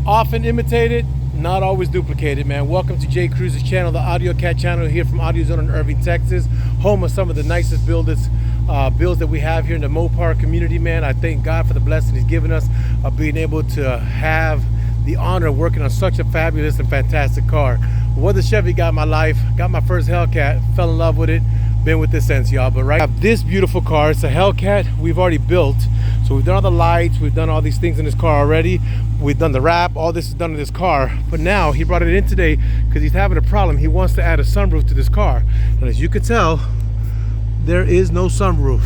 Often imitated, not always duplicated, man. Welcome to Jay Cruz's channel, the AUDIOZONE channel here from AUDIOZONE in Irving, Texas, home of some of the nicest builds that we have here in the Mopar community, man. I thank God for the blessing He's given us of being able to have the honor of working on such a fabulous and fantastic car. What the Chevy got in my life, got my first Hellcat, fell in love with it, been with this since, y'all. But right, I have this beautiful car. It's a Hellcat we've already built. So we've done all the lights, we've done all these things in this car already. We've done the wrap, all this is done in this car. But now he brought it in today because he's having a problem. He wants to add a sunroof to this car. And as you can tell, there is no sunroof.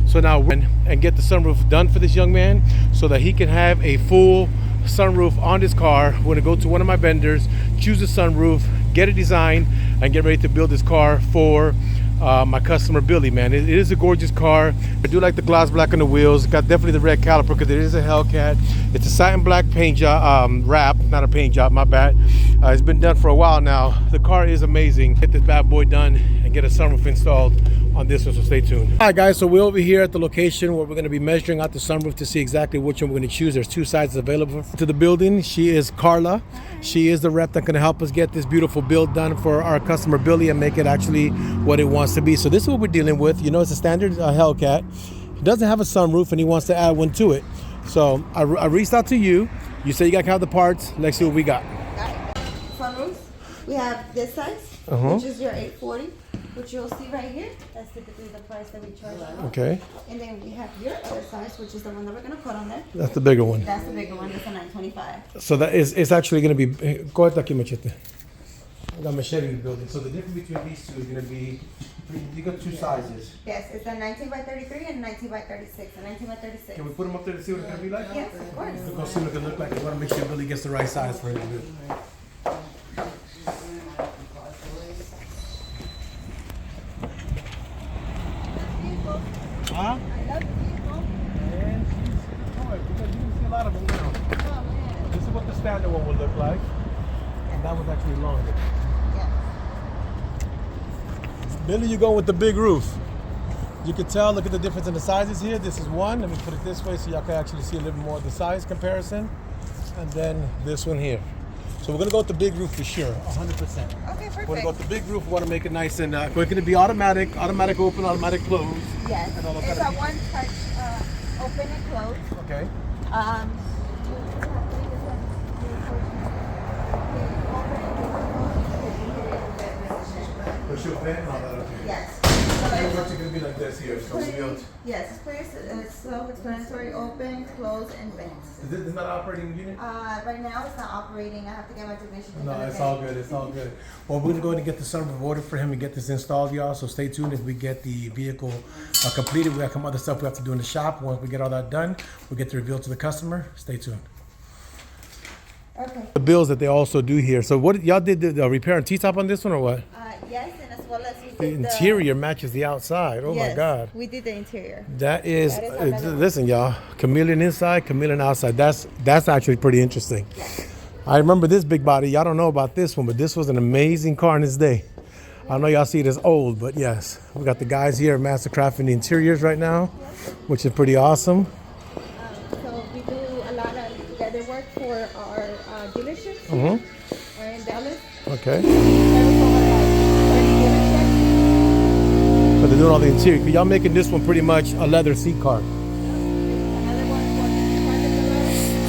So now and get the sunroof done for this young man so that he can have a full sunroof on this car. We're gonna go to one of my vendors, choose a sunroof, get it designed, and get ready to build this car for my customer Billy, man. It is a gorgeous car. I do like the gloss black on the wheels. Got definitely the red caliper because it is a Hellcat. It's a satin black paint job, wrap, not a paint job, my bad. It's been done for a while now. The car is amazing. Get this bad boy done and get a sunroof installed on this one, so stay tuned. All right, guys, so we're over here at the location where we're going to be measuring out the sunroof to see exactly which one we're going to choose. There's two sizes available to the building. She is Carla. She is the rep that's going to help us get this beautiful build done for our customer Billy and make it actually what it wants to be. So this is what we're dealing with. You know, it's a standard Hellcat. It doesn't have a sunroof and he wants to add one to it. So I reached out to you. You said you got to have the parts. Let's see what we got. Sunroof. We have this size, which is your 840, which you'll see right here. That's typically the price that we charge. Okay. And then we have your other size, which is the one that we're going to put on there. That's the bigger one. That's the bigger one. That's a 925. So that is, it's actually going to be, go ahead, aquí, machete. I got machete building. So the difference between these two is going to be, you got two sizes. Yes, it's a 19 by 33 and 19 by 36. A 19 by 36. Can we put them up there to see what it's going to be like? Yes, of course. We're going to see what it can look like. We want to make sure Billy gets the right size for it. Huh? I love the vehicle. And she's a toy because you can see a lot of them now. Oh, man. This is what the standard one would look like. And that was actually longer. Yes. Billy, you're going with the big roof. You can tell, look at the difference in the sizes here. This is one. Let me put it this way so y'all can actually see a little more of the size comparison. And then this one here. So we're gonna go with the big roof for sure, 100%. Okay, perfect. We're gonna go with the big roof. We wanna make it nice and we're gonna be automatic open, automatic close. Yes. And all that It's kind a one-touch open and close. Okay. Push your pen and all that, okay. Yes. It's actually gonna be like this here. So Yes, it's pretty self-explanatory, open, close, and vent. is this not operating unit? Right now it's not operating. I have to get my technician to No, do it's it. all good. It's all good. Well, we're gonna go ahead and get the sunroof ordered for him and get this installed, y'all. So stay tuned as we get the vehicle completed. We have some other stuff we have to do in the shop. Once we get all that done, we'll get the reveal to the customer. Stay tuned. Okay. The bills that they also do here. So what y'all did the repair and T-top on this one or what? Yes, and as well as we The did interior matches the outside. Oh yes, my God. we did the interior. That is That is listen, y'all. Chameleon inside, chameleon outside. That's actually pretty interesting. Yes. I remember this big body. Y'all don't know about this one, but this was an amazing car in its day. I know y'all see it as old, but yes, we got the guys here at Mastercraft in the interiors right now, which is pretty awesome. So we do a lot of leather work for our dealerships. We're in Dallas. Okay. So they're doing all the interior. Y'all making this one pretty much a leather seat car.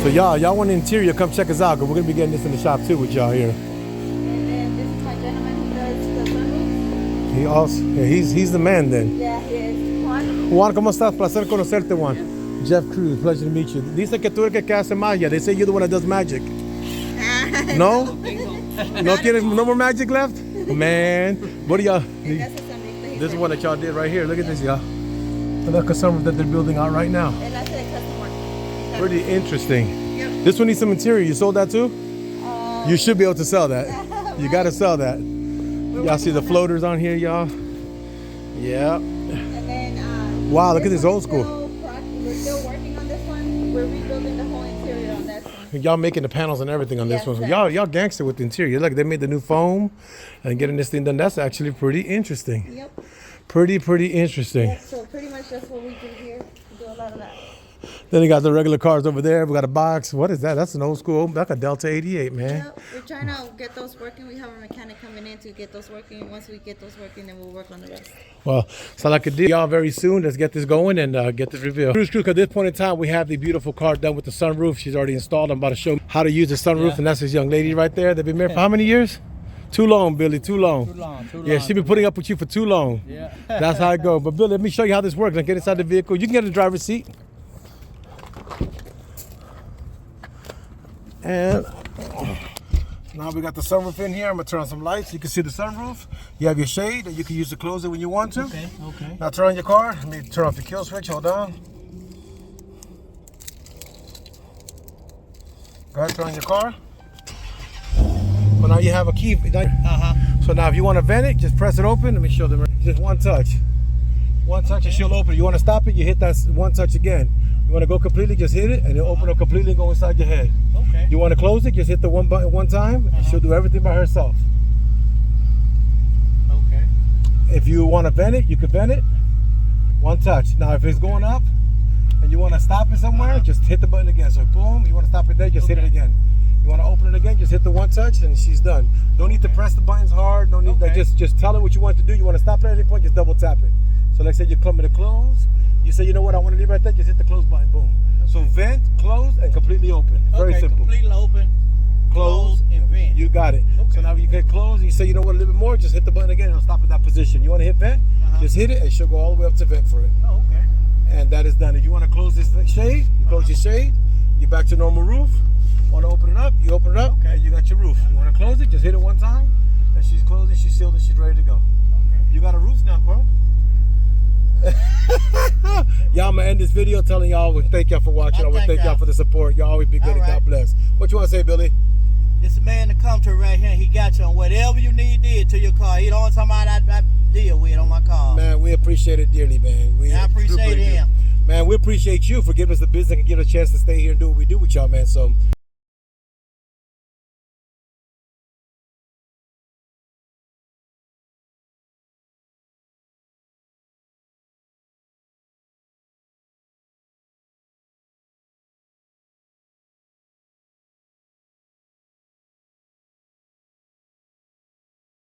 So y'all want the interior, come check us out, because we're gonna be getting this in the shop too with y'all here. And then this is my gentleman who does the sunroof. He also, yeah, he's the man then. Yeah, he is. Juan. Juan, ¿cómo estás? Placer conocerte, Juan. Jeff Cruz, pleasure to meet you. Dice que tú eres el que hace magia. They say you're the one that does magic. No? No quieres, no more magic left? Man, what do y'all? This is one that y'all did right here. Look at this, y'all. Look at some that they're building out right now. And that's a custom work. Pretty interesting. Yep. This one needs some interior. You sold that too? You should be able to sell that. You got to sell that. Y'all see the floaters on here, y'all? Yeah. And then, wow, look at this old school. We're still working on this one. We're rebuilding the whole interior on this one. Y'all making the panels and everything on this Yes, one. sir. Y'all gangster with the interior. Look, they made the new foam and getting this thing done. That's actually pretty interesting. Yep. Pretty interesting. Yeah, so pretty much that's what we do here. We do a lot of that. Then you got the regular cars over there. We got a box. What is that? That's an old school. That's a Delta 88, man. Yeah, we're trying to get those working. We have a mechanic coming in to get those working. Once we get those working, then we'll work on the rest. Well, so like I did y'all very soon. Let's get this going and get this revealed. Cruise crew, at this point in time, we have the beautiful car done with the sunroof. She's already installed. I'm about to show how to use the sunroof, and that's this young lady right there. They've been married for how many years? Too long, Billy. Too long. Too long. Yeah, she been putting up with you for too long. Yeah. That's how it goes. But Billy, let me show you how this works. Now get inside the vehicle. You can get in the driver's seat. And now we got the sunroof in here. I'm gonna turn on some lights. You can see the sunroof. You have your shade, and you can use to close it when you want to. Okay. Now turn on your car. Let me turn off the kill switch. Hold on. Go ahead, turn on your car. Well, now you have a key. So now if you want to vent it, just press it open. Let me show them. Just one touch. One touch and she'll open it. You want to stop it, you hit that one touch again. You want to go completely, just hit it and it'll open up completely and go inside your head. Okay. You want to close it, just hit the one button one time and she'll do everything by herself. Okay. If you want to vent it, you can vent it. One touch. Now if it's going up and you want to stop it somewhere, just hit the button again. So boom, you want to stop it there, just hit it again. You want to open it again, just hit the one touch and she's done. Don't need to press the buttons hard. Don't need like just tell her what you want to do. You want to stop it at any point, just double tap it. So like I said, you're coming to close. You say, you know what, I want to leave right there, just hit the close button, boom. So vent, close, and completely open. Very simple. Completely open, close, and vent. You got it. So now you can close, and you say, you know what, a little bit more, just hit the button again, and it'll stop at that position. You want to hit vent, just hit it, and she'll go all the way up to vent for it. Oh, okay. And that is done. If you want to close this shade, you close your shade, you're back to normal roof. Want to open it up, you open it up, and you got your roof. You want to close it, just hit it one time, and she's closed, she's sealed, and she's ready to go. Okay. You got a roof now, bro. Y'all, I'm gonna end this video telling y'all thank y'all for watching. I want to thank y'all for the support. Y'all always be good and God bless. What you want to say, Billy? It's a man to come to right here. He got you on whatever you need did to your car. He the only somebody I deal with on my car. Man, we appreciate it dearly, man. I appreciate him. Man, we appreciate you for giving us the business and giving us a chance to stay here and do what we do with y'all, man. So